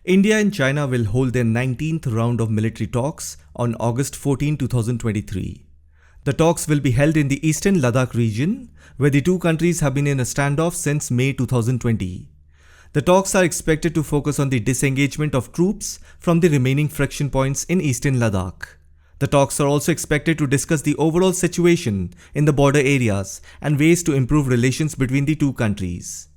India and China will hold their 19th round of military talks on August 14, 2023. The talks will be held in the eastern Ladakh region, where the two countries have been in a standoff since May 2020. The talks are expected to focus on the disengagement of troops from the remaining friction points in eastern Ladakh. The talks are also expected to discuss the overall situation in the border areas and ways to improve relations between the two countries.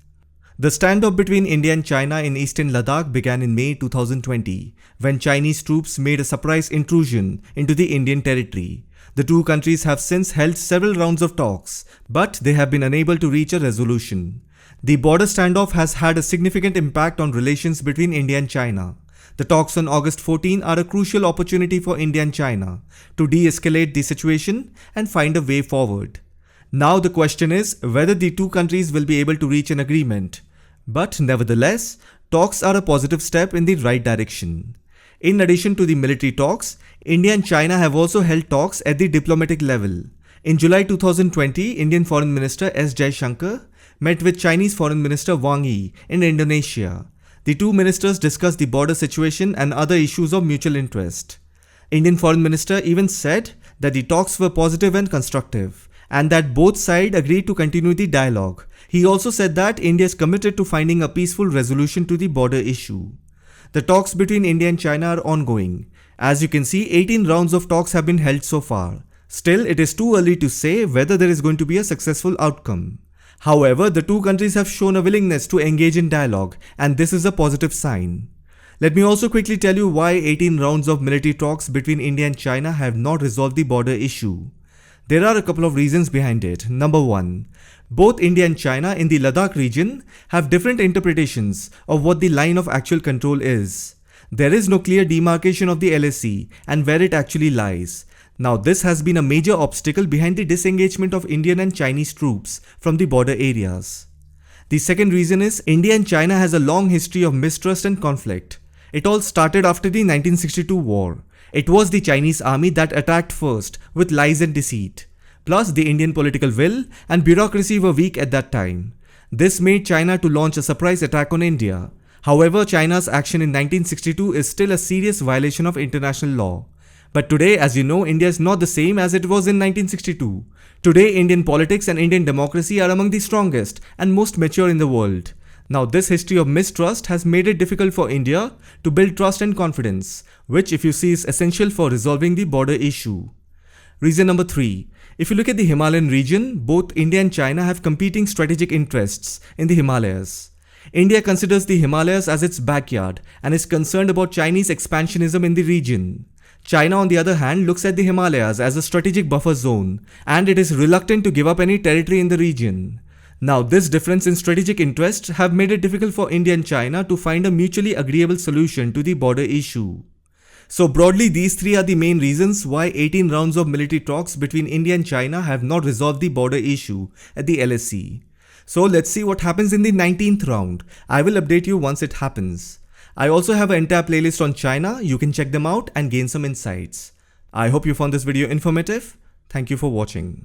The standoff between India and China in eastern Ladakh began in May 2020, when Chinese troops made a surprise intrusion into the Indian territory. The two countries have since held several rounds of talks, but they have been unable to reach a resolution. The border standoff has had a significant impact on relations between India and China. The talks on August 14 are a crucial opportunity for India and China to de-escalate the situation and find a way forward. Now the question is whether the two countries will be able to reach an agreement. But nevertheless, talks are a positive step in the right direction. In addition to the military talks, India and China have also held talks at the diplomatic level. In July 2020, Indian Foreign Minister S. Jaishankar met with Chinese Foreign Minister Wang Yi in Indonesia. The two ministers discussed the border situation and other issues of mutual interest. Indian Foreign Minister even said that the talks were positive and constructive, and that both sides agreed to continue the dialogue. He also said that India is committed to finding a peaceful resolution to the border issue. The talks between India and China are ongoing. As you can see, 18 rounds of talks have been held so far. Still, it is too early to say whether there is going to be a successful outcome. However, the two countries have shown a willingness to engage in dialogue, and this is a positive sign. Let me also quickly tell you why 18 rounds of military talks between India and China have not resolved the border issue. There are a couple of reasons behind it. Number one, both India and China in the Ladakh region have different interpretations of what the line of actual control is. There is no clear demarcation of the LAC and where it actually lies. Now this has been a major obstacle behind the disengagement of Indian and Chinese troops from the border areas. The second reason is India and China has a long history of mistrust and conflict. It all started after the 1962 war. It was the Chinese army that attacked first with lies and deceit. Plus, the Indian political will and bureaucracy were weak at that time. This made China to launch a surprise attack on India. However, China's action in 1962 is still a serious violation of international law. But today, as you know, India is not the same as it was in 1962. Today, Indian politics and Indian democracy are among the strongest and most mature in the world. Now, this history of mistrust has made it difficult for India to build trust and confidence, which if you see is essential for resolving the border issue. Reason number 3. If you look at the Himalayan region, both India and China have competing strategic interests in the Himalayas. India considers the Himalayas as its backyard and is concerned about Chinese expansionism in the region. China, on the other hand, looks at the Himalayas as a strategic buffer zone, and it is reluctant to give up any territory in the region. Now, this difference in strategic interests have made it difficult for India and China to find a mutually agreeable solution to the border issue. So broadly, these three are the main reasons why 18 rounds of military talks between India and China have not resolved the border issue at the LAC. So let's see what happens in the 19th round. I will update you once it happens. I also have an entire playlist on China. You can check them out and gain some insights. I hope you found this video informative. Thank you for watching.